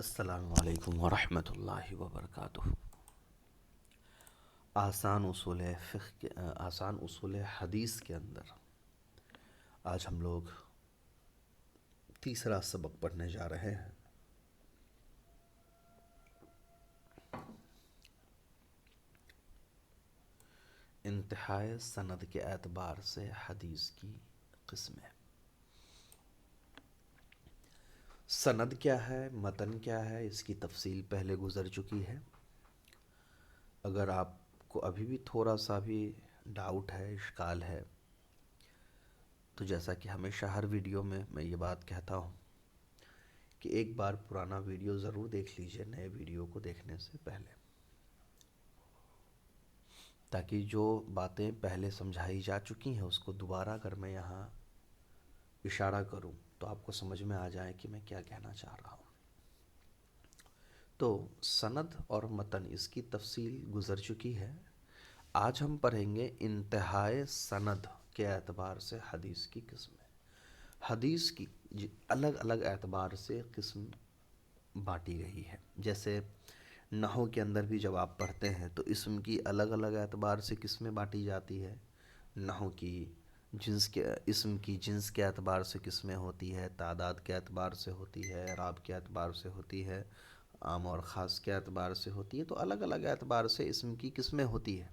السلام علیکم ورحمۃ اللہ وبرکاتہ۔ آسان اصول حدیث کے اندر آج ہم لوگ تیسرا سبق پڑھنے جا رہے ہیں۔ انتہائے سند کے اعتبار سے حدیث کی قسمیں۔ سند کیا ہے، متن کیا ہے، اس کی تفصیل پہلے گزر چکی ہے۔ اگر آپ کو ابھی بھی تھوڑا سا بھی ڈاؤٹ ہے، اشکال ہے، تو جیسا کہ ہمیشہ ہر ویڈیو میں یہ بات کہتا ہوں کہ ایک بار پرانا ویڈیو ضرور دیکھ لیجئے نئے ویڈیو کو دیکھنے سے پہلے، تاکہ جو باتیں پہلے سمجھائی جا چکی ہیں اس کو دوبارہ اگر میں یہاں اشارہ کروں تو آپ کو سمجھ میں آ جائے کہ میں کیا کہنا چاہ رہا ہوں۔ تو سند اور متن اس کی تفصیل گزر چکی ہے۔ آج ہم پڑھیں گے انتہائے سند کے اعتبار سے حدیث کی قسمیں۔ حدیث کی الگ الگ اعتبار سے قسم بانٹی گئی ہے۔ جیسے نحو کے اندر بھی جب آپ پڑھتے ہیں تو اسم کی الگ الگ اعتبار سے قسمیں بانٹی جاتی ہے۔ نحو کی اسم کی جنس کے اعتبار سے قسمیں ہوتی ہے، تعداد کے اعتبار سے ہوتی ہے، اعراب کے اعتبار سے ہوتی ہے، عام اور خاص کے اعتبار سے ہوتی ہے۔ تو الگ الگ اعتبار سے اسم کی قسمیں ہوتی ہیں۔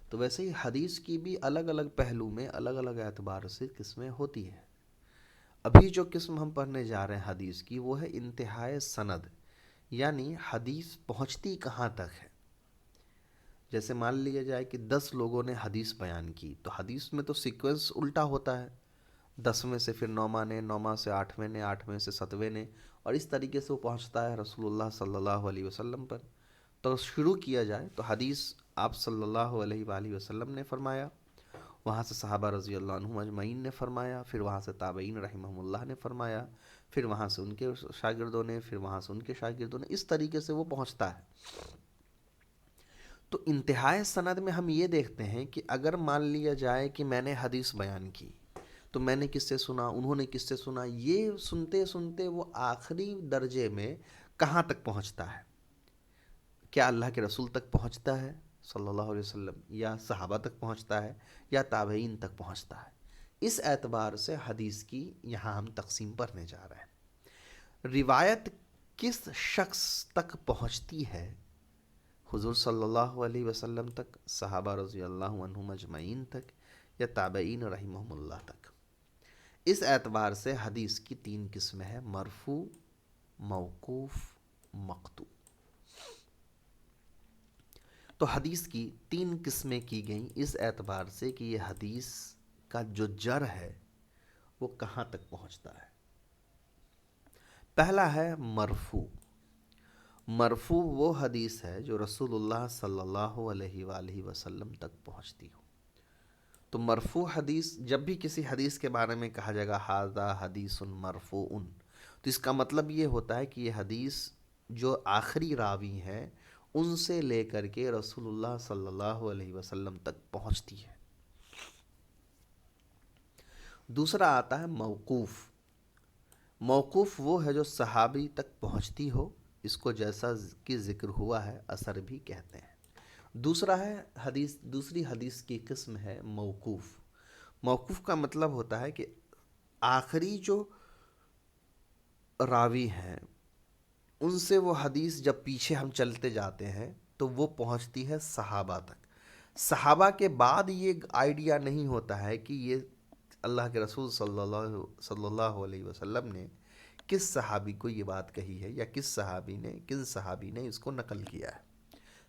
تو ویسے ہی حدیث کی بھی الگ الگ پہلو میں الگ الگ اعتبار سے قسمیں ہوتی ہیں۔ ابھی جو قسم ہم پڑھنے جا رہے ہیں حدیث کی، وہ ہے انتہائے سند، یعنی حدیث پہنچتی کہاں تک ہے۔ جیسے مان لیا جائے کہ 10 لوگوں نے حدیث بیان کی، تو حدیث میں تو سیکوینس الٹا ہوتا ہے، 10 میں سے پھر 9 نے، 9 سے 8 نے، 8 میں سے 7 نے، اور اس طریقے سے وہ پہنچتا ہے رسول اللہ صلی اللہ علیہ وسلم پر۔ تو شروع کیا جائے تو حدیث آپ صلی اللہ علیہ وآلہ وسلم نے فرمایا، وہاں سے صحابہ رضی اللہ عنہم اجمعین نے فرمایا، پھر وہاں سے تابعین رحمہم اللہ نے فرمایا، پھر وہاں سے ان کے شاگردوں نے، پھر وہاں سے ان کے شاگردوں نے، اس طریقے سے وہ پہنچتا ہے۔ تو انتہائے سند میں ہم یہ دیکھتے ہیں کہ اگر مان لیا جائے کہ میں نے حدیث بیان کی تو میں نے کس سے سنا، انہوں نے کس سے سنا، یہ سنتے سنتے وہ آخری درجے میں کہاں تک پہنچتا ہے؟ کیا اللہ کے رسول تک پہنچتا ہے صلی اللہ علیہ وسلم، یا صحابہ تک پہنچتا ہے، یا تابعین تک پہنچتا ہے؟ اس اعتبار سے حدیث کی یہاں ہم تقسیم پڑھنے جا رہے ہیں۔ روایت کس شخص تک پہنچتی ہے؟ حضور صلی اللہ علیہ وسلم تک، صحابہ رضی اللہ عنہم اجمعین تک، یا تابعین رحمہم اللہ تک؟ اس اعتبار سے حدیث کی 3 قسمیں ہیں: مرفوع، موقوف، مقطوع۔ تو حدیث کی 3 قسمیں کی گئیں اس اعتبار سے کہ یہ حدیث کا جو جر ہے وہ کہاں تک پہنچتا ہے۔ پہلا ہے مرفوع۔ مرفوع وہ حدیث ہے جو رسول اللہ صلی اللہ علیہ وآلہ وسلم تک پہنچتی ہو۔ تو مرفوع حدیث، جب بھی کسی حدیث کے بارے میں کہا جائے گا ھذا حدیث مرفوع، تو اس کا مطلب یہ ہوتا ہے کہ یہ حدیث جو آخری راوی ہیں ان سے لے کر کے رسول اللہ صلی اللہ علیہ وسلم تک پہنچتی ہے۔ دوسرا آتا ہے موقوف۔ موقوف وہ ہے جو صحابی تک پہنچتی ہو، اس کو جیسا کہ ذکر ہوا ہے اثر بھی کہتے ہیں۔ دوسری حدیث کی قسم ہے موقوف۔ موقوف کا مطلب ہوتا ہے کہ آخری جو راوی ہیں ان سے وہ حدیث جب پیچھے ہم چلتے جاتے ہیں تو وہ پہنچتی ہے صحابہ تک۔ صحابہ کے بعد یہ آئیڈیا نہیں ہوتا ہے کہ یہ اللہ کے رسول صلی اللہ علیہ وسلم نے کس صحابی کو یہ بات کہی ہے، یا کن صحابی نے اس کو نقل کیا ہے۔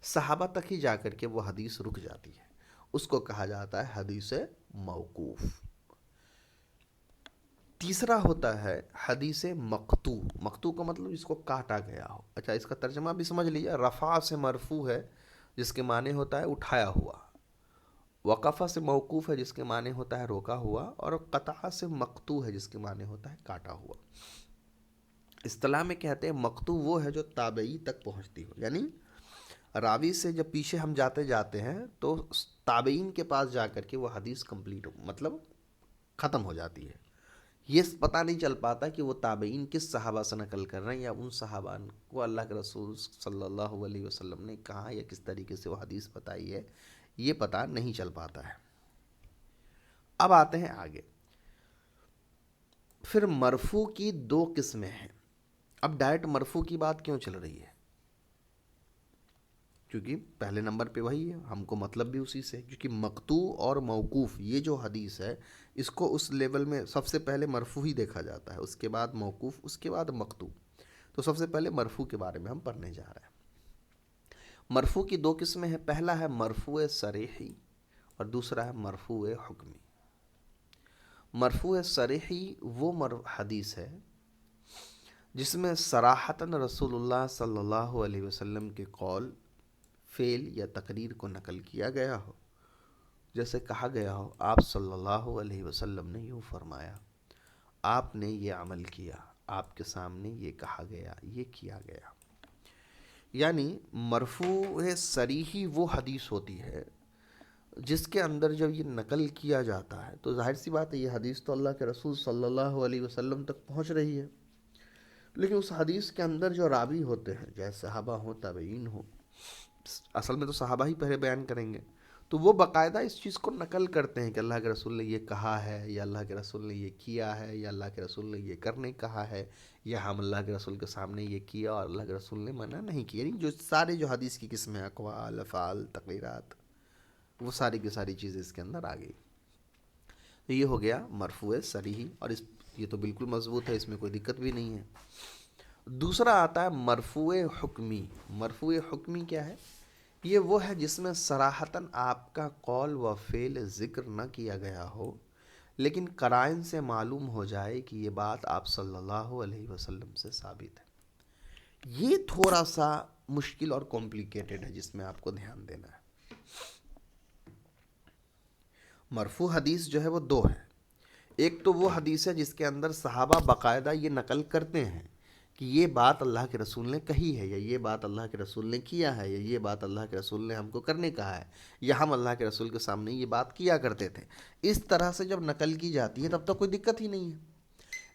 صحابہ تک ہی جا کر کے وہ حدیث رک جاتی ہے، اس کو کہا جاتا ہے حدیث موقوف۔ تیسرا ہوتا ہے حدیث مقطوع۔ مقطوع کا مطلب اس کو کاٹا گیا ہو۔ اچھا، اس کا ترجمہ بھی سمجھ لیجیے۔ رفع سے مرفوع ہے جس کے معنی ہوتا ہے اٹھایا ہوا، وقفہ سے موقوف ہے جس کے معنی ہوتا ہے روکا ہوا، اور قطع سے مقطوع ہے جس کے معنی ہوتا ہے کاٹا ہوا۔ اصطلاح میں کہتے ہیں مقطوع وہ ہے جو تابعی تک پہنچتی ہو، یعنی راوی سے جب پیچھے ہم جاتے ہیں تو تابعین کے پاس جا کر کے وہ حدیث مطلب ختم ہو جاتی ہے۔ یہ پتہ نہیں چل پاتا کہ وہ تابعین کس صحابہ سے نقل کر رہے ہیں، یا ان صحابہ کو اللہ کے رسول صلی اللہ علیہ وسلم نے کہا یا کس طریقے سے وہ حدیث بتائی ہے، یہ پتہ نہیں چل پاتا ہے۔ اب آتے ہیں آگے، پھر مرفوع کی دو قسمیں ہیں۔ اب ڈائریکٹ مرفوع کی بات کیوں چل رہی ہے؟ کیونکہ پہلے نمبر پہ وہی ہے، ہم کو مطلب بھی اسی سے، کیونکہ مقطوع اور موقوف یہ جو حدیث ہے اس کو اس لیول میں سب سے پہلے مرفوع ہی دیکھا جاتا ہے، اس کے بعد موقوف، اس کے بعد مقطوع۔ تو سب سے پہلے مرفوع کے بارے میں ہم پڑھنے جا رہے ہیں۔ مرفوع کی دو قسمیں ہیں، پہلا ہے مرفوع صریحی اور دوسرا ہے مرفوع حکمی۔ مرفوع صریحی وہ حدیث ہے جس میں صراحتاً رسول اللہ صلی اللہ علیہ وسلم کے قول، فعل یا تقریر کو نقل کیا گیا ہو، جیسے کہا گیا ہو آپ صلی اللہ علیہ وسلم نے یوں فرمایا، آپ نے یہ عمل کیا، آپ کے سامنے یہ کہا گیا، یہ کیا گیا۔ یعنی مرفوع صریحی وہ حدیث ہوتی ہے جس کے اندر جب یہ نقل کیا جاتا ہے تو ظاہر سی بات ہے یہ حدیث تو اللہ کے رسول صلی اللہ علیہ وسلم تک پہنچ رہی ہے، لیکن اس حدیث کے اندر جو راوی ہوتے ہیں، چاہے صحابہ ہوں تابعین ہوں، اصل میں تو صحابہ ہی پہلے بیان کریں گے، تو وہ باقاعدہ اس چیز کو نقل کرتے ہیں کہ اللہ کے رسول نے یہ کہا ہے، یا اللہ کے رسول نے یہ کیا ہے، یا اللہ کے رسول نے یہ کرنے کہا ہے، یا ہم اللہ کے رسول کے سامنے یہ کیا اور اللہ کے رسول نے منع نہیں کیا۔ یعنی جو سارے جو حدیث کی قسمیں، اقوال، افعال، تقریرات، وہ ساری کی ساری چیزیں اس کے اندر آ گئی۔ تو یہ ہو گیا مرفوع صریحی، اور یہ تو بالکل مضبوط ہے، اس میں کوئی دقت بھی نہیں ہے۔ دوسرا آتا ہے مرفوع حکمی۔ مرفوع حکمی کیا ہے؟ یہ وہ ہے جس میں صراحتاً آپ کا قول و فعل ذکر نہ کیا گیا ہو، لیکن قرائن سے معلوم ہو جائے کہ یہ بات آپ صلی اللہ علیہ وسلم سے ثابت ہے۔ یہ تھوڑا سا مشکل اور کمپلیکیٹڈ ہے، جس میں آپ کو دھیان دینا ہے۔ مرفوع حدیث جو ہے وہ دو ہے، ایک تو وہ حدیث ہے جس کے اندر صحابہ باقاعدہ یہ نقل کرتے ہیں کہ یہ بات اللہ کے رسول نے کہی ہے، یا یہ بات اللہ کے رسول نے کیا ہے، یا یہ بات اللہ کے رسول نے ہم کو کرنے کہا ہے، یا ہم اللہ کے رسول کے سامنے یہ بات کیا کرتے تھے۔ اس طرح سے جب نقل کی جاتی ہے تب تو کوئی دقت ہی نہیں ہے۔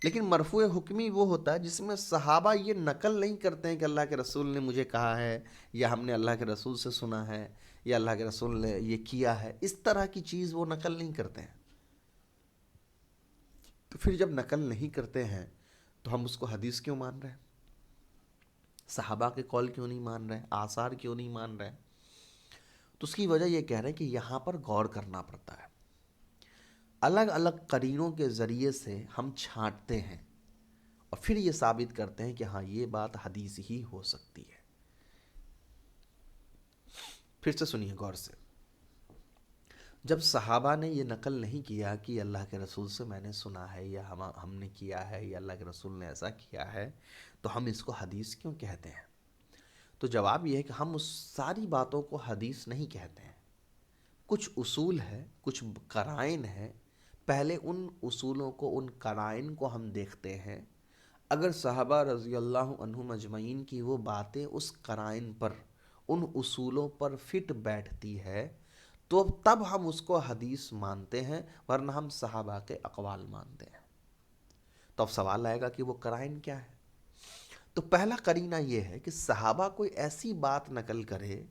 لیکن مرفوع حکمی وہ ہوتا ہے جس میں صحابہ یہ نقل نہیں کرتے ہیں کہ اللہ کے رسول نے مجھے کہا ہے، یا ہم نے اللہ کے رسول سے سنا ہے، یا اللہ کے رسول نے یہ کیا ہے، اس طرح کی چیز وہ نقل نہیں کرتے ہیں۔ تو پھر جب نقل نہیں کرتے ہیں تو ہم اس کو حدیث کیوں مان رہے ہیں؟ صحابہ کے قول کیوں نہیں مان رہے ہیں؟ آثار کیوں نہیں مان رہے ہیں؟ تو اس کی وجہ یہ کہہ رہے ہیں کہ یہاں پر غور کرنا پڑتا ہے۔ الگ الگ قرینوں کے ذریعے سے ہم چھانٹتے ہیں اور پھر یہ ثابت کرتے ہیں کہ ہاں یہ بات حدیث ہی ہو سکتی ہے۔ پھر سے سنیے غور سے۔ جب صحابہ نے یہ نقل نہیں کیا کہ اللہ کے رسول سے میں نے سنا ہے، یا ہم نے کیا ہے، یا اللہ کے رسول نے ایسا کیا ہے، تو ہم اس کو حدیث کیوں کہتے ہیں؟ تو جواب یہ ہے کہ ہم اس ساری باتوں کو حدیث نہیں کہتے ہیں۔ کچھ اصول ہے، کچھ قرائن ہے، پہلے ان اصولوں کو، ان قرائن کو ہم دیکھتے ہیں۔ اگر صحابہ رضی اللہ عنہم اجمعین کی وہ باتیں اس قرائن پر، ان اصولوں پر فٹ بیٹھتی ہے تو تب ہم اس کو حدیث مانتے ہیں، ورنہ ہم صحابہ کے اقوال مانتے ہیں۔ تو اب سوال آئے گا کہ وہ قرائن کیا ہے؟ تو پہلا قرینہ یہ ہے کہ صحابہ کوئی ایسی بات نقل کرے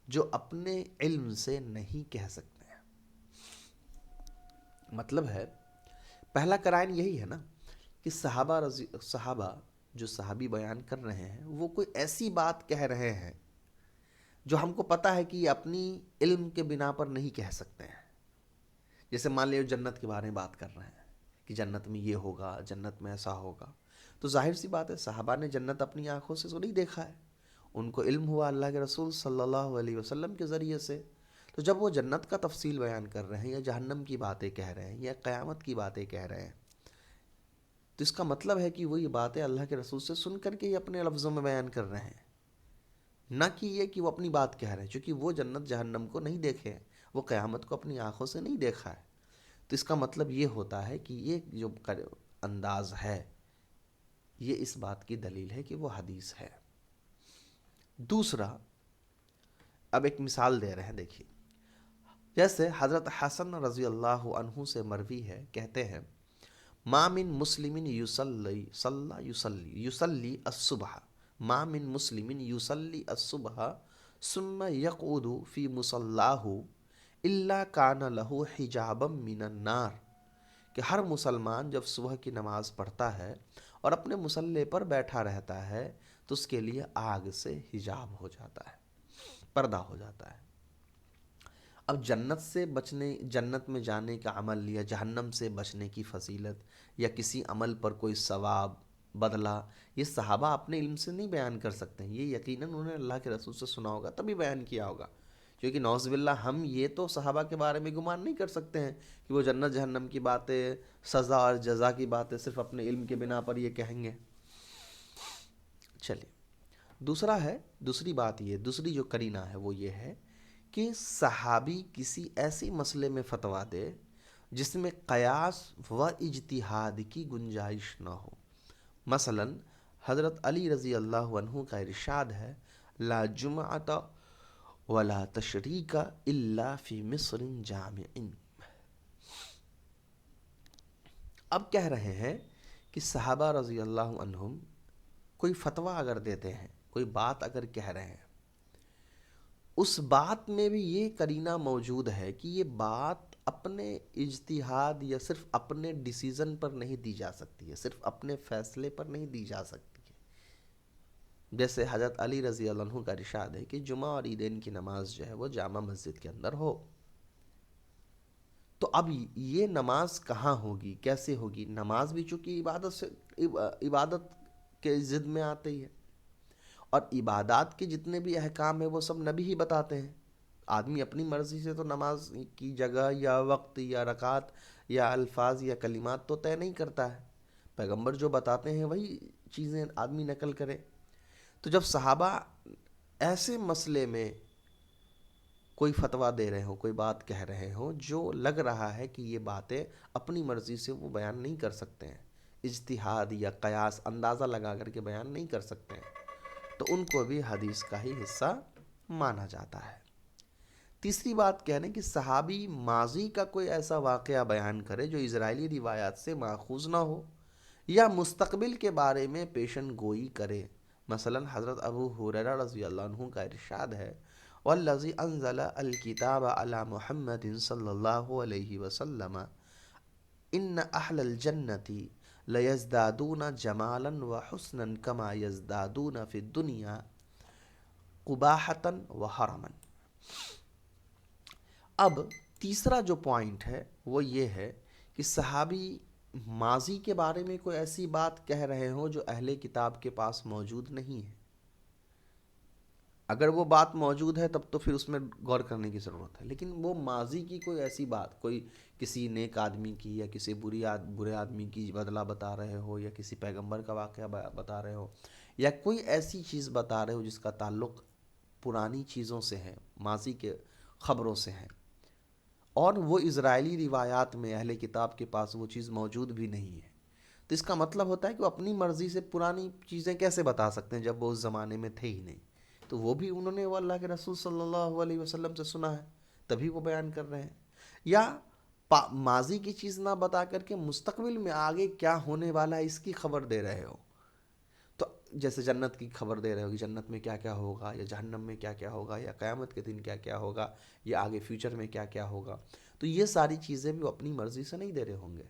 جو اپنے علم سے نہیں کہہ سکتے ہیں۔ مطلب ہے پہلا قرائن یہی ہے نا کہ صحابہ جو صحابی بیان کر رہے ہیں وہ کوئی ایسی بات کہہ رہے ہیں جو ہم کو پتہ ہے کہ یہ اپنی علم کے بنا پر نہیں کہہ سکتے ہیں۔ جیسے مان لیے جنت کے بارے میں بات کر رہے ہیں کہ جنت میں یہ ہوگا، جنت میں ایسا ہوگا، تو ظاہر سی بات ہے صحابہ نے جنت اپنی آنکھوں سے تو نہیں دیکھا ہے، ان کو علم ہوا اللہ کے رسول صلی اللہ علیہ وسلم کے ذریعے سے۔ تو جب وہ جنت کا تفصیل بیان کر رہے ہیں، یا جہنم کی باتیں کہہ رہے ہیں، یا قیامت کی باتیں کہہ رہے ہیں، تو اس کا مطلب ہے کہ وہ یہ باتیں اللہ کے رسول سے سن کر کے ہی اپنے لفظوں میں بیان کر رہے ہیں، نہ کہ یہ کہ وہ اپنی بات کہہ رہے ہیں، چونکہ وہ جنت جہنم کو نہیں دیکھے ہیں، وہ قیامت کو اپنی آنکھوں سے نہیں دیکھا ہے۔ تو اس کا مطلب یہ ہوتا ہے کہ یہ جو انداز ہے یہ اس بات کی دلیل ہے کہ وہ حدیث ہے۔ دوسرا، اب ایک مثال دے رہے ہیں، دیکھیے، جیسے حضرت حسن رضی اللہ عنہ سے مروی ہے، کہتے ہیں ما من مسلم یصلی الصبح، ما من مسلم یصلی الصبح ثم یقعد فی مصلاہ الا کان لہ حجابا من النار، کہ ہر مسلمان جب صبح کی نماز پڑھتا ہے اور اپنے مصلے پر بیٹھا رہتا ہے تو اس کے لیے آگ سے حجاب ہو جاتا ہے، پردہ ہو جاتا ہے۔ اب جنت سے بچنے، جنت میں جانے کا عمل یا جہنم سے بچنے کی فضیلت یا کسی عمل پر کوئی ثواب بدلہ، یہ صحابہ اپنے علم سے نہیں بیان کر سکتے ہیں، یہ یقیناً انہوں نے اللہ کے رسول سے سنا ہوگا تبھی بیان کیا ہوگا، کیونکہ نعوذ باللہ ہم یہ تو صحابہ کے بارے میں گمان نہیں کر سکتے ہیں کہ وہ جنت جہنم کی باتیں، سزا اور جزا کی باتیں صرف اپنے علم کے بنا پر یہ کہیں گے۔ چلیے دوسری بات یہ، دوسری جو قرینہ ہے وہ یہ ہے کہ صحابی کسی ایسی مسئلے میں فتویٰ دے جس میں قیاس و اجتہاد کی گنجائش نہ ہو۔ مثلا حضرت علی رضی اللہ عنہ کا ارشاد ہے لا جمعۃ ولا تشریک الا فی مصر جامع۔ اب کہہ رہے ہیں کہ صحابہ رضی اللہ عنہم کوئی فتویٰ اگر دیتے ہیں، کوئی بات اگر کہہ رہے ہیں، اس بات میں بھی یہ قرینہ موجود ہے کہ یہ بات اپنے اجتہاد یا صرف اپنے ڈیسیزن پر نہیں دی جا سکتی ہے، صرف اپنے فیصلے پر نہیں دی جا سکتی ہے۔ جیسے حضرت علی رضی اللہ عنہ کا ارشاد ہے کہ جمعہ اور عیدین کی نماز جو ہے وہ جامع مسجد کے اندر ہو، تو اب یہ نماز کہاں ہوگی، کیسے ہوگی؟ نماز بھی چونکہ عبادت کے ضد میں آتی ہے، اور عبادات کے جتنے بھی احکام ہیں وہ سب نبی ہی بتاتے ہیں۔ آدمی اپنی مرضی سے تو نماز کی جگہ یا وقت یا رکعت یا الفاظ یا کلمات تو طے نہیں کرتا ہے، پیغمبر جو بتاتے ہیں وہی چیزیں آدمی نقل کرے۔ تو جب صحابہ ایسے مسئلے میں کوئی فتویٰ دے رہے ہوں، کوئی بات کہہ رہے ہوں جو لگ رہا ہے کہ یہ باتیں اپنی مرضی سے وہ بیان نہیں کر سکتے ہیں، اجتہاد یا قیاس اندازہ لگا کر کے بیان نہیں کر سکتے ہیں، تو ان کو بھی حدیث کا ہی حصہ مانا جاتا ہے۔ تیسری بات کہہ رہے ہیں کہ صحابی ماضی کا کوئی ایسا واقعہ بیان کرے جو اسرائیلی روایات سے ماخوذ نہ ہو، یا مستقبل کے بارے میں پیشن گوئی کرے۔ مثلا حضرت ابو ہریرہ رضی اللہ عنہ کا ارشاد ہے والذی انزل الکتاب علی محمد صلی اللہ علیہ وسلم ان اہل الجنۃ لیزدادون جمالا وحسنا کما یزدادون فی الدنیا قباحۃ وحرما۔ اب تیسرا جو پوائنٹ ہے وہ یہ ہے کہ صحابی ماضی کے بارے میں کوئی ایسی بات کہہ رہے ہوں جو اہل کتاب کے پاس موجود نہیں ہے۔ اگر وہ بات موجود ہے تب تو پھر اس میں غور کرنے کی ضرورت ہے، لیکن وہ ماضی کی کوئی ایسی بات، کوئی کسی نیک آدمی کی یا کسی برے آدمی کی بدلہ بتا رہے ہو، یا کسی پیغمبر کا واقعہ بتا رہے ہو، یا کوئی ایسی چیز بتا رہے ہو جس کا تعلق پرانی چیزوں سے ہے، ماضی کے خبروں سے ہے، اور وہ اسرائیلی روایات میں اہل کتاب کے پاس وہ چیز موجود بھی نہیں ہے، تو اس کا مطلب ہوتا ہے کہ وہ اپنی مرضی سے پرانی چیزیں کیسے بتا سکتے ہیں جب وہ اس زمانے میں تھے ہی نہیں۔ تو وہ بھی انہوں نے وہ اللہ کے رسول صلی اللہ علیہ وسلم سے سنا ہے تبھی وہ بیان کر رہے ہیں، یا ماضی کی چیز نہ بتا کر کے مستقبل میں آگے کیا ہونے والا ہے اس کی خبر دے رہے ہو، تو جیسے جنت کی خبر دے رہے ہو کہ جنت میں کیا کیا ہوگا، یا جہنم میں کیا کیا ہوگا، یا قیامت کے دن کیا کیا ہوگا، یا آگے فیوچر میں کیا کیا ہوگا، تو یہ ساری چیزیں بھی وہ اپنی مرضی سے نہیں دے رہے ہوں گے۔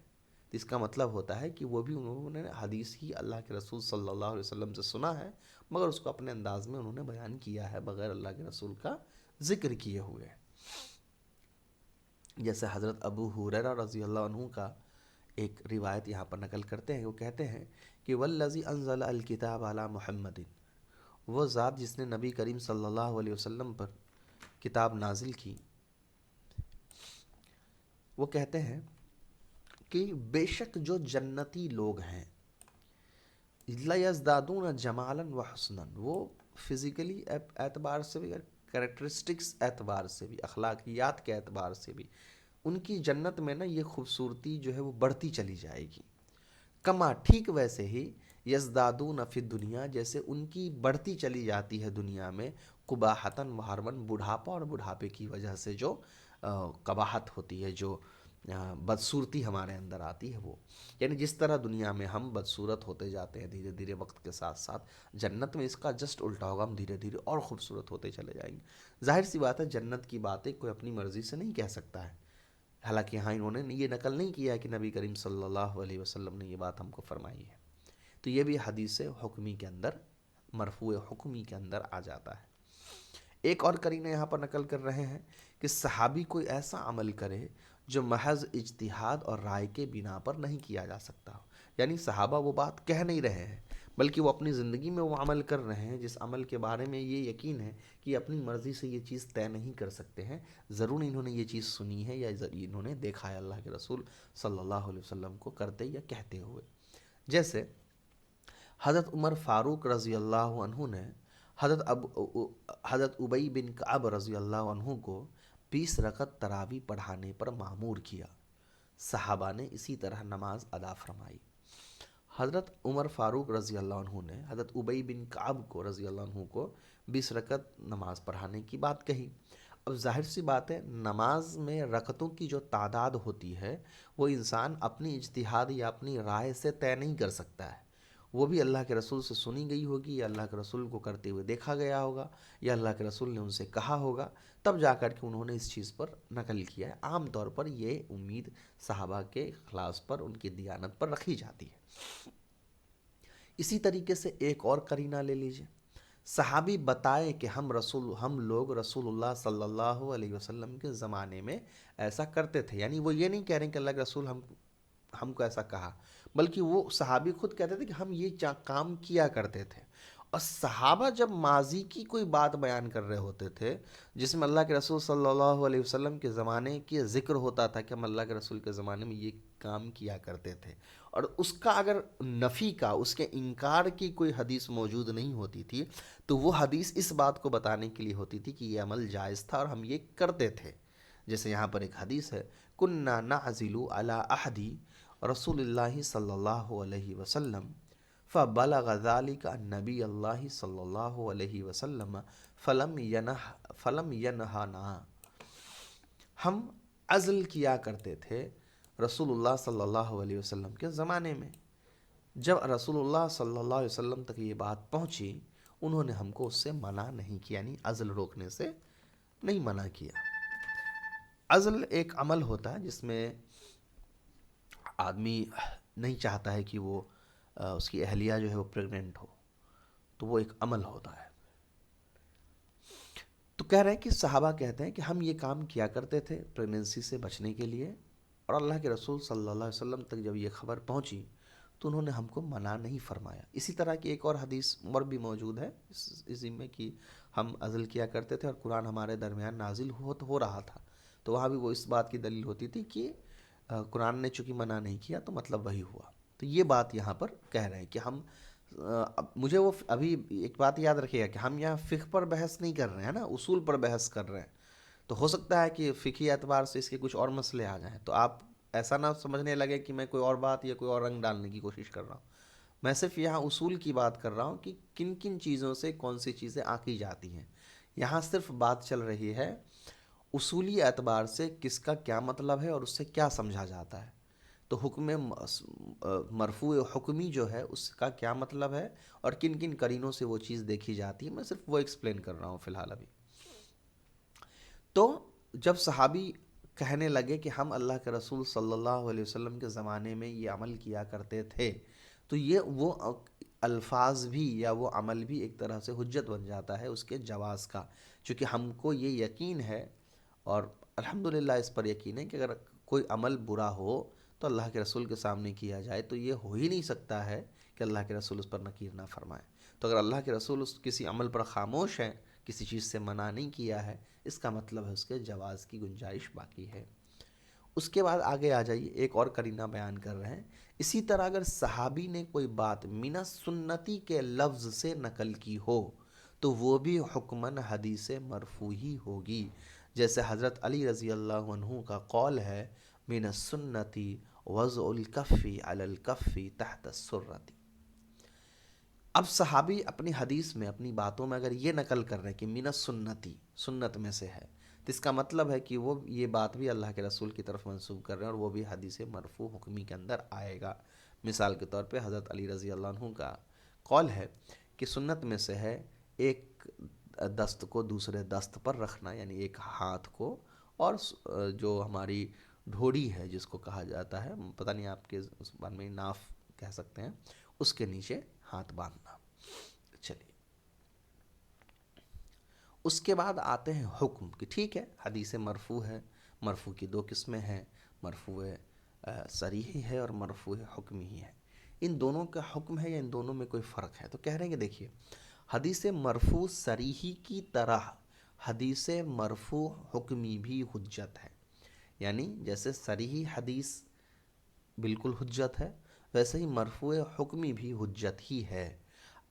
تو اس کا مطلب ہوتا ہے کہ وہ بھی انہوں نے حدیث ہی اللہ کے رسول صلی اللہ علیہ وسلم سے سنا ہے، مگر اس کو اپنے انداز میں انہوں نے بیان کیا ہے بغیر اللہ کے رسول کا ذکر کیے ہوئے۔ جیسے حضرت ابو ہریرہ رضی اللہ عنہ کا ایک روایت یہاں پر نقل کرتے ہیں، وہ کہتے ہیں کہ والذی انزل الکتاب علی محمد، وہ ذات جس نے نبی کریم صلی اللہ علیہ وسلم پر کتاب نازل کی، وہ کہتے ہیں کہ بے شک جو جنتی لوگ ہیں لیزدادون جمالا وحسنا، وہ فزیکلی اعتبار سے بھی، کریکٹرسٹکس اعتبار سے بھی، اخلاقیات کے اعتبار سے بھی ان کی جنت میں نا یہ خوبصورتی جو ہے وہ بڑھتی چلی جائے گی۔ کما، ٹھیک ویسے ہی یزدادون فی الدنیا، جیسے ان کی بڑھتی چلی جاتی ہے دنیا میں قباحتاً وحرماً، بڑھاپا اور بڑھاپے کی وجہ سے جو قباحت ہوتی ہے، جو بدصورتی ہمارے اندر آتی ہے وہ، یعنی جس طرح دنیا میں ہم بدصورت ہوتے جاتے ہیں دھیرے دھیرے وقت کے ساتھ ساتھ، جنت میں اس کا جسٹ الٹا ہوگا، ہم دھیرے دھیرے اور خوبصورت ہوتے چلے جائیں گے۔ ظاہر سی بات ہے جنت کی باتیں کوئی اپنی مرضی سے نہیں کہہ سکتا ہے، حالانکہ یہاں انہوں نے یہ نقل نہیں کیا کہ نبی کریم صلی اللہ علیہ وسلم نے یہ بات ہم کو فرمائی ہے، تو یہ بھی حدیث حکمی کے اندر، مرفوع حکمی کے اندر آ جاتا ہے۔ ایک اور قرینہ یہاں پر نقل کر رہے ہیں کہ صحابی کوئی ایسا عمل کرے جو محض اجتہاد اور رائے کے بنا پر نہیں کیا جا سکتا ہو، یعنی صحابہ وہ بات کہہ نہیں رہے ہیں بلکہ وہ اپنی زندگی میں وہ عمل کر رہے ہیں جس عمل کے بارے میں یہ یقین ہے کہ اپنی مرضی سے یہ چیز طے نہیں کر سکتے ہیں، ضرور انہوں نے یہ چیز سنی ہے یا انہوں نے دیکھا ہے اللہ کے رسول صلی اللہ علیہ وسلم کو کرتے یا کہتے ہوئے۔ جیسے حضرت عمر فاروق رضی اللہ عنہ نے حضرت ابی بن کعب رضی اللہ عنہ کو 20 رکعت تراویح پڑھانے پر مامور کیا، صحابہ نے اسی طرح نماز ادا فرمائی۔ حضرت عمر فاروق رضی اللہ عنہ نے حضرت ابی بن کعب کو رضی اللہ عنہ کو 20 رکعت نماز پڑھانے کی بات کہی۔ اب ظاہر سی بات ہے نماز میں رکعتوں کی جو تعداد ہوتی ہے وہ انسان اپنی اجتہاد یا اپنی رائے سے طے نہیں کر سکتا ہے، وہ بھی اللہ کے رسول سے سنی گئی ہوگی یا اللہ کے رسول کو کرتے ہوئے دیکھا گیا ہوگا یا اللہ کے رسول نے ان سے کہا ہوگا، تب جا کر کے انہوں نے اس چیز پر نقل کیا ہے۔ عام طور پر یہ امید صحابہ کے اخلاص پر، ان کی دیانت پر رکھی جاتی ہے۔ اسی طریقے سے ایک اور قرینہ لے لیجئے، صحابی بتائے کہ ہم لوگ رسول اللہ صلی اللہ علیہ وسلم کے زمانے میں ایسا کرتے تھے، یعنی وہ یہ نہیں کہہ رہے ہیں کہ اللہ کے رسول ہم کو ایسا کہا، بلکہ وہ صحابی خود کہتے تھے کہ ہم یہ کام کیا کرتے تھے۔ اور صحابہ جب ماضی کی کوئی بات بیان کر رہے ہوتے تھے جس میں اللہ کے رسول صلی اللہ علیہ وسلم کے زمانے کی ذکر ہوتا تھا کہ ہم اللہ کے رسول کے زمانے میں یہ کام کیا کرتے تھے، اور اس کا اگر نفی کا، اس کے انکار کی کوئی حدیث موجود نہیں ہوتی تھی تو وہ حدیث اس بات کو بتانے کے لیے ہوتی تھی کہ یہ عمل جائز تھا اور ہم یہ کرتے تھے۔ جیسے یہاں پر ایک حدیث ہے، کننا نعزل علی احدی رسول اللہ صلی اللہ علیہ وسلم فبلغ ذلك النبی اللہ صلی اللہ علیہ وسلم فلم ینہنا، ہم عزل کیا کرتے تھے رسول اللہ صلی اللہ علیہ وسلم کے زمانے میں، جب رسول اللہ صلی اللہ علیہ وسلم تک یہ بات پہنچی انہوں نے ہم کو اس سے منع نہیں کیا، یعنی عزل روکنے سے نہیں منع کیا۔ عزل ایک عمل ہوتا ہے جس میں آدمی نہیں چاہتا ہے کہ وہ اس کی اہلیہ جو ہے وہ پریگننٹ ہو، تو وہ ایک عمل ہوتا ہے۔ تو کہہ رہے ہیں کہ صحابہ کہتے ہیں کہ ہم یہ کام کیا کرتے تھے پریگننسی سے بچنے کے لیے، اور اللہ کے رسول صلی اللہ علیہ وسلم تک جب یہ خبر پہنچی تو انہوں نے ہم کو منع نہیں فرمایا۔ اسی طرح کی ایک اور حدیث اور بھی موجود ہے اس میں کہ ہم عزل کیا کرتے تھے اور قرآن ہمارے درمیان نازل ہو رہا تھا، تو وہاں بھی وہ اس بات کی دلیل ہوتی تھی کہ قرآن نے چونکہ منع نہیں کیا تو مطلب وہی ہوا۔ تو یہ بات یہاں پر کہہ رہے ہیں کہ ہم مجھے وہ ابھی ایک بات یاد رکھیے گا کہ ہم یہاں فقہ پر بحث نہیں کر رہے ہیں نا، اصول پر بحث کر رہے ہیں، تو ہو سکتا ہے کہ فقہی اعتبار سے اس کے کچھ اور مسئلے آ جائیں تو آپ ایسا نہ سمجھنے لگے کہ میں کوئی اور بات یا کوئی اور رنگ ڈالنے کی کوشش کر رہا ہوں۔ میں صرف یہاں اصول کی بات کر رہا ہوں کہ کن کن چیزوں سے کون سی چیزیں آنکی جاتی ہیں، یہاں صرف بات چل رہی ہے اصولی اعتبار سے کس کا کیا مطلب ہے اور اس سے کیا سمجھا جاتا ہے۔ تو حکم مرفوع حکمی جو ہے اس کا کیا مطلب ہے اور کن کن قرینوں سے وہ چیز دیکھی جاتی ہے، میں صرف وہ ایکسپلین کر رہا ہوں فی الحال ابھی۔ تو جب صحابی کہنے لگے کہ ہم اللہ کے رسول صلی اللہ علیہ وسلم کے زمانے میں یہ عمل کیا کرتے تھے، تو یہ وہ الفاظ بھی یا وہ عمل بھی ایک طرح سے حجت بن جاتا ہے اس کے جواز کا، چونکہ ہم کو یہ یقین ہے اور الحمدللہ اس پر یقین ہے کہ اگر کوئی عمل برا ہو تو اللہ کے رسول کے سامنے کیا جائے تو یہ ہو ہی نہیں سکتا ہے کہ اللہ کے رسول اس پر نکیر نہ فرمائے۔ تو اگر اللہ کے رسول اس کسی عمل پر خاموش ہیں، کسی چیز سے منع نہیں کیا ہے، اس کا مطلب ہے اس کے جواز کی گنجائش باقی ہے۔ اس کے بعد آگے آ جائیے، ایک اور قرینہ بیان کر رہے ہیں، اسی طرح اگر صحابی نے کوئی بات من السنتی کے لفظ سے نقل کی ہو تو وہ بھی حکماً حدیث مرفوع ہی ہوگی، جیسے حضرت علی رضی اللہ عنہ کا قول ہے من السنتی وضع الکف علی الکف تحت السرۃ۔ اب صحابی اپنی حدیث میں، اپنی باتوں میں اگر یہ نقل کر رہے ہیں کہ من السنتی، سنت میں سے ہے، تو اس کا مطلب ہے کہ وہ یہ بات بھی اللہ کے رسول کی طرف منسوب کر رہے ہیں اور وہ بھی حدیث مرفوع حکمی کے اندر آئے گا۔ مثال کے طور پہ حضرت علی رضی اللہ عنہ کا قول ہے کہ سنت میں سے ہے ایک دست کو دوسرے دست پر رکھنا، یعنی ایک ہاتھ کو، اور جو ہماری ڈھوڑی ہے جس کو کہا جاتا ہے، پتہ نہیں آپ کے زبان میں ناف کہہ سکتے ہیں، اس کے نیچے ہاتھ باندھنا۔ چلیے، اس کے بعد آتے ہیں حکم کہ ٹھیک ہے حدیث مرفوع ہے، مرفوع کی دو قسمیں ہیں، مرفوع صریحی ہے اور مرفوع حکمی ہے۔ ان دونوں کا حکم ہے یا ان دونوں میں کوئی فرق ہے؟ تو کہہ رہے ہیں کہ دیکھیے، حدیث مرفوع صریحی کی طرح حدیث مرفوع حکمی بھی حجت ہے، یعنی جیسے صریحی حدیث بالکل حجت ہے، ویسے ہی مرفوع حکمی بھی حجت ہی ہے۔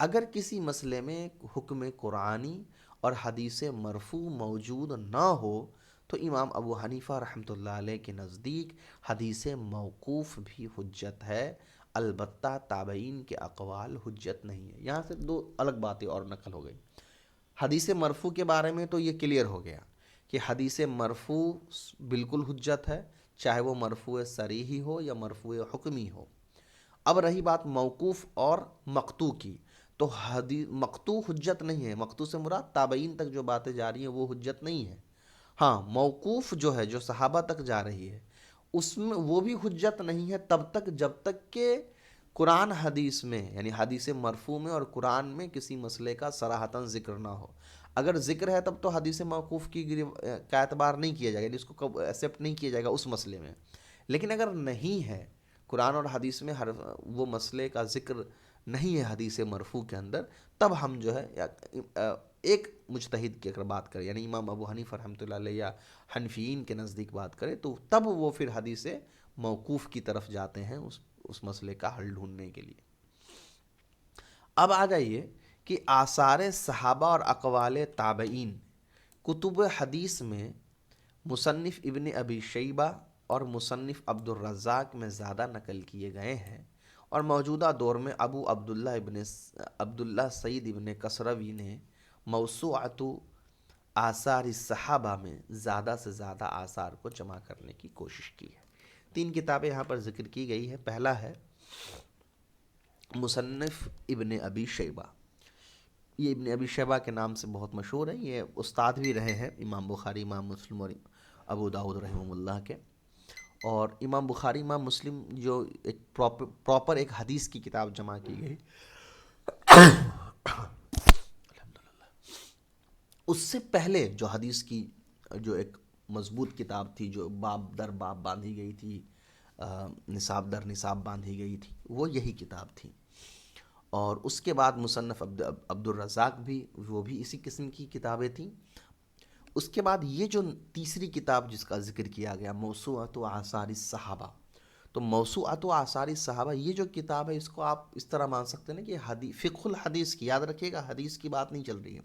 اگر کسی مسئلے میں حکم قرآنی اور حدیث مرفوع موجود نہ ہو تو امام ابو حنیفہ رحمۃ اللہ علیہ کے نزدیک حدیث موقوف بھی حجت ہے، البتہ تابعین کے اقوال حجت نہیں ہے۔ یہاں سے دو الگ باتیں اور نقل ہو گئی۔ حدیث مرفوع کے بارے میں تو یہ کلیئر ہو گیا کہ حدیث مرفوع بالکل حجت ہے، چاہے وہ مرفوع صریحی ہو یا مرفوع حکمی ہو۔ اب رہی بات موقوف اور مقطوع کی، تو مقطوع حجت نہیں ہے، مقطوع سے مراد تابعین تک جو باتیں جا رہی ہیں وہ حجت نہیں ہے۔ ہاں، موقوف جو ہے جو صحابہ تک جا رہی ہے اس میں وہ بھی حجت نہیں ہے تب تک جب تک کہ قرآن حدیث میں، یعنی حدیث مرفوع میں اور قرآن میں کسی مسئلے کا صراحتاً ذکر نہ ہو۔ اگر ذکر ہے تب تو حدیث موقوف کا اعتبار نہیں کیا جائے گا، یعنی اس کو ایکسیپٹ نہیں کیا جائے گا اس مسئلے میں۔ لیکن اگر نہیں ہے قرآن اور حدیث میں وہ مسئلے کا ذکر نہیں ہے حدیث مرفوع کے اندر، تب ہم جو ہے ایک مجتہد کی اگر بات کریں، یعنی امام ابو حنیفہ رحمۃ اللہ علیہ یا حنفیین کے نزدیک بات کریں، تو تب وہ پھر حدیث موقوف کی طرف جاتے ہیں اس مسئلے کا حل ڈھونڈنے کے لیے۔ اب آ جائیے کہ آثار صحابہ اور اقوال تابعین کتب حدیث میں مصنف ابن ابی شیبہ اور مصنف عبد الرزاق میں زیادہ نقل کیے گئے ہیں، اور موجودہ دور میں ابو عبداللہ سعید ابن کسروی نے موسوعۃ آثار الصحابہ میں زیادہ سے زیادہ آثار کو جمع کرنے کی کوشش کی ہے۔ 3 کتابیں یہاں پر ذکر کی گئی ہے۔ پہلا ہے مصنف ابن ابی شیبہ، یہ ابن ابی شیبہ کے نام سے بہت مشہور ہے، یہ استاد بھی رہے ہیں امام بخاری، امام مسلم اور ابو داؤد رحمہ اللہ کے۔ اور امام بخاری، امام مسلم جو ایک پراپر ایک حدیث کی کتاب جمع کی گئی، اس سے پہلے جو حدیث کی جو ایک مضبوط کتاب تھی، جو باب در باب باندھی گئی تھی، نصاب در نصاب باندھی گئی تھی، وہ یہی کتاب تھی۔ اور اس کے بعد مصنف عبد الرزاق بھی، وہ بھی اسی قسم کی کتابیں تھیں۔ اس کے بعد یہ جو تیسری کتاب جس کا ذکر کیا گیا، موسوعۃ آثار الصحابہ، تو موسوعۃ آثار الصحابہ یہ جو کتاب ہے، اس کو آپ اس طرح مان سکتے ہیں کہ فقہ الحدیث کی، یاد رکھیے گا حدیث کی بات نہیں چل رہی ہے،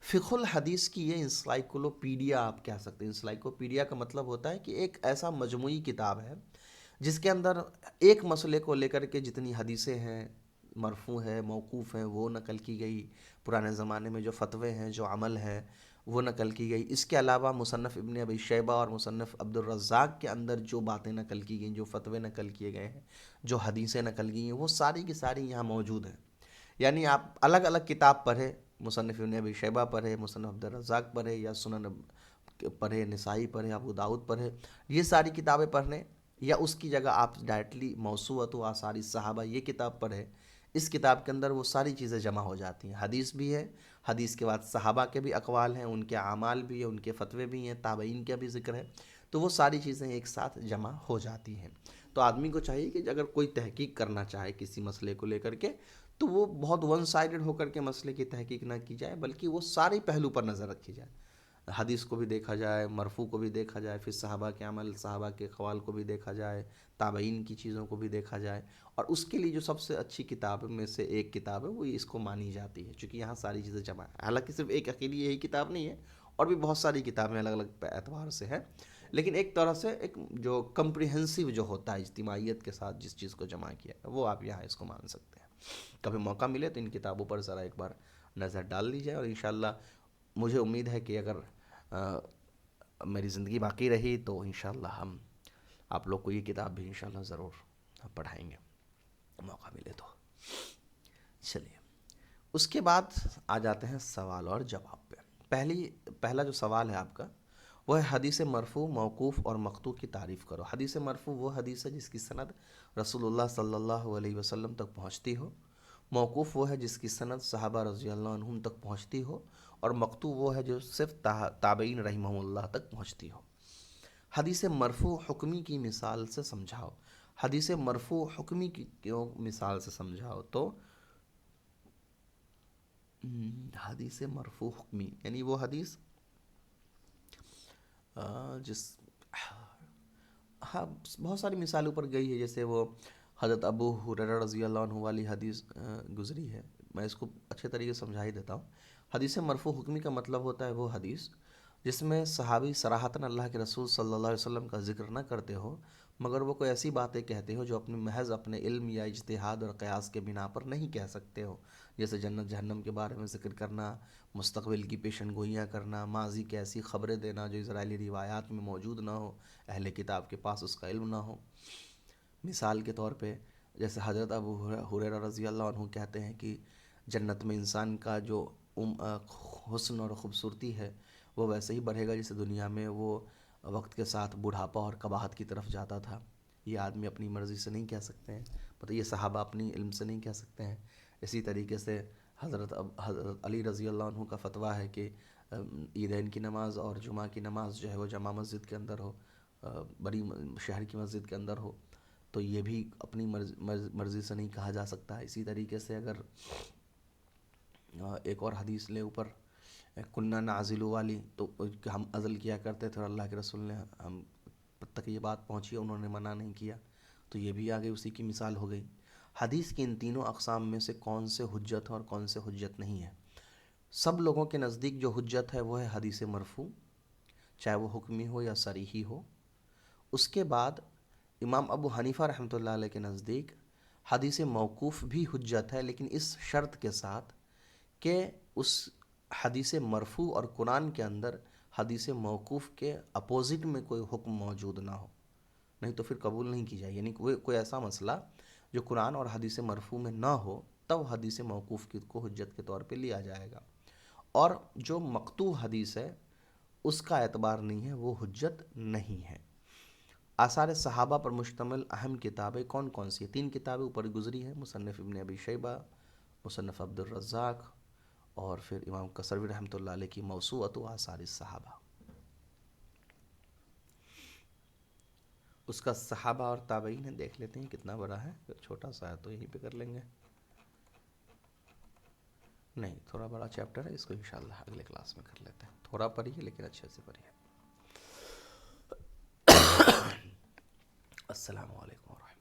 فقہ الحدیث کی یہ انسائکلوپیڈیا آپ کہہ سکتے ہیں۔ انسائکلوپیڈیا کا مطلب ہوتا ہے کہ ایک ایسا مجموعی کتاب ہے جس کے اندر ایک مسئلے کو لے کر کے جتنی حدیثیں ہیں، مرفوع ہے، موقوف ہیں، وہ نقل کی گئی، پرانے زمانے میں جو فتوے ہیں، جو عمل ہے، وہ نقل کی گئی۔ اس کے علاوہ مصنف ابن ابی شیبہ اور مصنف عبد الرزاق کے اندر جو باتیں نقل کی گئیں، جو فتوے نقل کیے گئے ہیں، جو حدیثیں نقل کی ہیں، وہ ساری کی ساری یہاں موجود ہیں۔ یعنی آپ الگ الگ کتاب پڑھیں، مصنف ابن ابی شیبہ پڑھے، مصنف عبد الرزاق پڑھے، یا سنن پڑھے، نسائی پڑھے، ابو داؤد پڑھے، یہ ساری کتابیں پڑھنے، یا اس کی جگہ آپ ڈائریکٹلی موسوعۃ آثار الصحابہ یہ کتاب پڑھے۔ اس کتاب کے اندر وہ ساری چیزیں جمع ہو جاتی ہیں، حدیث بھی ہے، حدیث کے بعد صحابہ کے بھی اقوال ہیں، ان کے اعمال بھی ہیں، ان کے فتوے بھی ہیں، تابعین کا بھی ذکر ہے، تو وہ ساری چیزیں ایک ساتھ جمع ہو جاتی ہیں۔ تو آدمی کو چاہیے کہ اگر کوئی تحقیق کرنا چاہے کسی مسئلے کو لے کر کے، تو وہ بہت ون سائیڈڈ ہو کر کے مسئلے کی تحقیق نہ کی جائے، بلکہ وہ سارے پہلو پر نظر رکھی جائے، حدیث کو بھی دیکھا جائے، مرفوع کو بھی دیکھا جائے، پھر صحابہ کے عمل، صحابہ کے اقوال کو بھی دیکھا جائے، تابعین کی چیزوں کو بھی دیکھا جائے۔ اور اس کے لیے جو سب سے اچھی کتاب میں سے ایک کتاب ہے وہ اس کو مانی جاتی ہے، چونکہ یہاں ساری چیزیں جمع ہیں۔ حالانکہ صرف ایک اکیلی یہی کتاب نہیں ہے، اور بھی بہت ساری کتابیں الگ الگ اعتبار سے ہیں، لیکن ایک طرح سے ایک جو کمپریہنسو جو ہوتا ہے، اجتماعیت کے ساتھ جس چیز کو جمع کیا ہے، وہ آپ یہاں اس کو مان سکتے ہیں۔ کبھی موقع ملے تو ان کتابوں پر ذرا ایک بار نظر ڈال لی جائے، اور انشاءاللہ مجھے امید ہے کہ اگر میری زندگی باقی رہی تو انشاءاللہ ہم آپ لوگ کو یہ کتاب بھی انشاءاللہ ضرور پڑھائیں گے، موقع ملے تو۔ چلیے، اس کے بعد آ جاتے ہیں سوال اور جواب پہ۔ پہلا جو سوال ہے آپ کا وہ ہے حدیث مرفوع، موقوف اور مقطوع کی تعریف کرو۔ حدیث مرفوع وہ حدیث ہے جس کی سند رسول اللہ صلی اللہ علیہ وسلم تک پہنچتی ہو، موقوف وہ ہے جس کی سند صحابہ رضی اللہ عنہم تک پہنچتی ہو، اور مقطوع وہ ہے جو صرف تابعین رحمہ اللہ تک پہنچتی ہو۔ حدیث مرفوع حکمی کی مثال سے سمجھاؤ۔ حدیث مرفوع حکمی کی کیوں مثال سے سمجھاؤ؟ تو حدیث مرفوع حکمی یعنی وہ حدیث جس ہاں بہت ساری مثالوں پر گئی ہے، جیسے وہ حضرت ابو ہریرہ رضی اللہ عنہ والی حدیث گزری ہے۔ میں اس کو اچھے طریقے سے سمجھا ہی دیتا ہوں۔ حدیث مرفوع حکمی کا مطلب ہوتا ہے وہ حدیث جس میں صحابی صراحتاً اللہ کے رسول صلی اللہ علیہ وسلم کا ذکر نہ کرتے ہو، مگر وہ کوئی ایسی باتیں کہتے ہو جو اپنے محض اپنے علم یا اجتہاد اور قیاس کے بنا پر نہیں کہہ سکتے ہو، جیسے جنت جہنم کے بارے میں ذکر کرنا، مستقبل کی پیشن گوئیاں کرنا، ماضی کی ایسی خبریں دینا جو اسرائیلی روایات میں موجود نہ ہو، اہل کتاب کے پاس اس کا علم نہ ہو۔ مثال کے طور پہ جیسے حضرت ابو ہریرہ رضی اللہ عنہ کہتے ہیں کہ جنت میں انسان کا جو حسن اور خوبصورتی ہے وہ ویسے ہی بڑھے گا جیسے دنیا میں وہ وقت کے ساتھ بڑھاپا اور قباحت کی طرف جاتا تھا۔ یہ آدمی اپنی مرضی سے نہیں کہہ سکتے ہیں، مطلب یہ صحابہ اپنی علم سے نہیں کہہ سکتے ہیں۔ اسی طریقے سے حضرت علی رضی اللہ عنہ کا فتویٰ ہے کہ عیدین کی نماز اور جمعہ کی نماز جو ہے وہ جامع مسجد کے اندر ہو، بڑی شہر کی مسجد کے اندر ہو، تو یہ بھی اپنی مرضی سے نہیں کہا جا سکتا۔ اسی طریقے سے اگر ایک اور حدیث لے اوپر کننا نعزل والی، تو ہم عزل کیا کرتے تھے اور اللہ کے رسول نے ہم تک یہ بات پہنچی، انہوں نے منع نہیں کیا، تو یہ بھی آگے اسی کی مثال ہو گئی۔ حدیث کی ان تینوں اقسام میں سے کون سے حجت ہے اور کون سے حجت نہیں ہے؟ سب لوگوں کے نزدیک جو حجت ہے وہ ہے حدیث مرفوع، چاہے وہ حکمی ہو یا صریحی ہو۔ اس کے بعد امام ابو حنیفہ رحمۃ اللہ علیہ کے نزدیک حدیث موقوف بھی حجت ہے، لیکن اس شرط کے ساتھ کہ اس حدیث مرفوع اور قرآن کے اندر حدیث موقوف کے اپوزٹ میں کوئی حکم موجود نہ ہو، نہیں تو پھر قبول نہیں کی جائے۔ یعنی کوئی ایسا مسئلہ جو قرآن اور حدیث مرفوع میں نہ ہو تب حدیث موقوف کو حجت کے طور پہ لیا جائے گا، اور جو مقطوع حدیث ہے اس کا اعتبار نہیں ہے، وہ حجت نہیں ہے۔ آثار صحابہ پر مشتمل اہم کتابیں کون کون سی ہیں؟ 3 کتابیں اوپر گزری ہیں، مصنف ابن ابی شیبہ، مصنف عبد الرزاق، اور پھر امام کسروی رحمۃ اللہ علیہ کی موسوعۃ آثار الصحابہ۔ اس کا صحابہ اور تابعین ہے، دیکھ لیتے ہیں کتنا بڑا ہے، چھوٹا سا ہے تو یہیں پہ کر لیں گے۔ نہیں، تھوڑا بڑا چیپٹر ہے، اس کو انشاءاللہ اگلے کلاس میں کر لیتے ہیں۔ تھوڑا پڑھیے لیکن اچھے سے پڑھیے۔ السلام علیکم ورحمۃ اللہ۔